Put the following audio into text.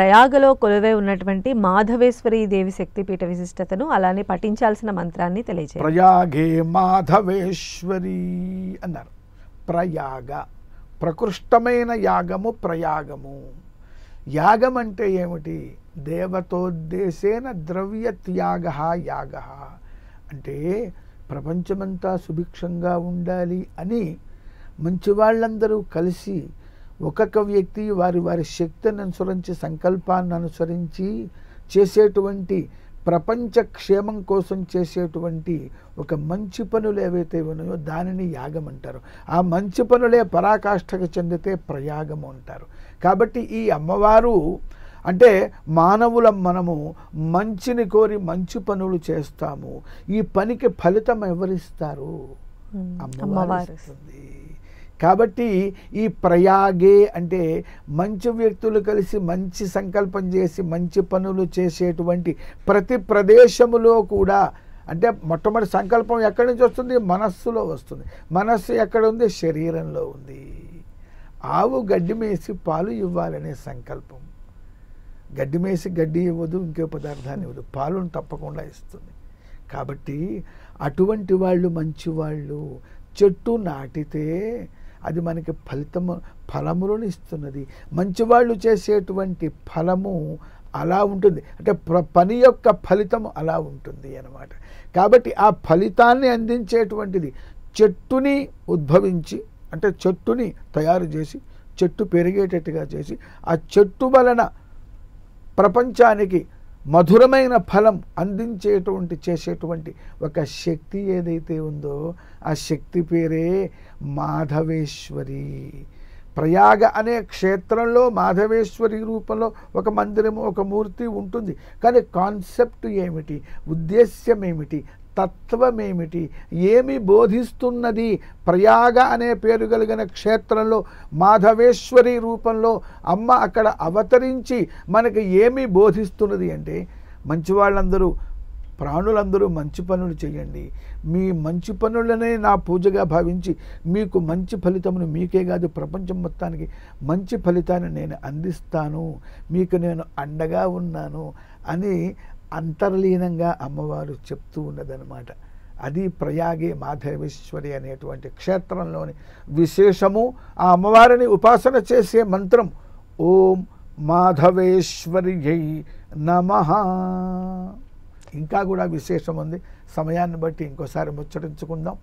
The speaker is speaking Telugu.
ప్రయాగలో కొలువై ఉన్నటువంటి మాధవేశ్వరి దేవి శక్తిపీఠ విశిష్టతను అలానే పఠించాల్సిన మంత్రాన్ని తెలియజేయండి. ప్రయాగే మాధవేశ్వరి అన్నారు. ప్రయాగ ప్రకృష్టమైన యాగము ప్రయాగము. యాగం అంటే ఏమిటి? దేవతోద్దేశేన ద్రవ్య త్యాగ యాగ. అంటే ప్రపంచమంతా సుభిక్షంగా ఉండాలి అని మంచి వాళ్ళందరూ కలిసి ఒక్కొక్క వ్యక్తి వారి వారి శక్తిని అనుసరించి సంకల్పాన్ని అనుసరించి చేసేటువంటి ప్రపంచ క్షేమం కోసం చేసేటువంటి ఒక మంచి పనులు ఏవైతే ఉన్నాయో దానిని యాగం అంటారు. ఆ మంచి పనులే పరాకాష్ఠకు చెందితే ప్రయాగము అంటారు. కాబట్టి ఈ అమ్మవారు అంటే మానవులం మనము మంచిని కోరి మంచి పనులు చేస్తాము. ఈ పనికి ఫలితం ఎవరిస్తారు? అమ్మవారు ఇస్తుంది. కాబట్టి ఈ ప్రయాగే అంటే మంచి వ్యక్తులు కలిసి మంచి సంకల్పం చేసి మంచి పనులు చేసేటువంటి ప్రతి ప్రదేశములో కూడా అంటే మొట్టమొదటి సంకల్పం ఎక్కడి నుంచి వస్తుంది? మనస్సులో వస్తుంది. మనస్సు ఎక్కడ ఉంది? శరీరంలో ఉంది. ఆవు గడ్డి మేసి పాలు ఇవ్వాలనే సంకల్పం. గడ్డి మేసి గడ్డి ఇవ్వదు, ఇంకే పదార్థాన్ని ఇవ్వదు, పాలను తప్పకుండా ఇస్తుంది. కాబట్టి అటువంటి వాళ్ళు మంచివాళ్ళు. చెట్టు నాటితే అది మనకి ఫలములను ఇస్తున్నది. మంచివాళ్ళు చేసేటువంటి ఫలము అలా ఉంటుంది. అంటే పని యొక్క ఫలితం అలా ఉంటుంది అన్నమాట. కాబట్టి ఆ ఫలితాన్ని అందించేటువంటిది చెట్టుని ఉద్భవించి అంటే చెట్టుని తయారు చేసి చెట్టు పెరిగేటట్టుగా చేసి ఆ చెట్టు వలన ప్రపంచానికి మధురమైన ఫలం అందించేటువంటి చేసేటువంటి ఒక శక్తి ఏదైతే ఉందో ఆ శక్తి పేరే మాధవేశ్వరి. ప్రయాగ అనే క్షేత్రంలో మాధవేశ్వరి రూపంలో ఒక మందిరము ఒక మూర్తి ఉంటుంది. కానీ కాన్సెప్ట్ ఏమిటి? ఉద్దేశ్యం ఏమిటి? తత్వమేమిటి? ఏమి బోధిస్తున్నది? ప్రయాగ అనే పేరు కలిగిన క్షేత్రంలో మాధవేశ్వరి రూపంలో అమ్మ అక్కడ అవతరించి మనకి ఏమి బోధిస్తున్నది అంటే మంచివాళ్ళందరూ ప్రాణులందరూ మంచి పనులు చేయండి. మీ మంచి పనులనే నా పూజగా భావించి మీకు మంచి ఫలితమును మీకే కాదు ప్రపంచం మొత్తానికి మంచి ఫలితాన్ని నేను అందిస్తాను, మీకు నేను అండగా ఉన్నాను అని అంతర్లీనంగా అమ్మవారు చెప్తూ ఉన్నదన్నమాట. అది ప్రయాగే మాధవేశ్వరి అనేటువంటి క్షేత్రంలోని విశేషము. ఆ అమ్మవారిని ఉపాసన చేసే మంత్రం ఓం మాధవేశ్వర్యై నమః. ఇంకా కూడా విశేషం ఉంది. సమయాన్ని బట్టి ఇంకోసారి ముచ్చటించుకుందాం.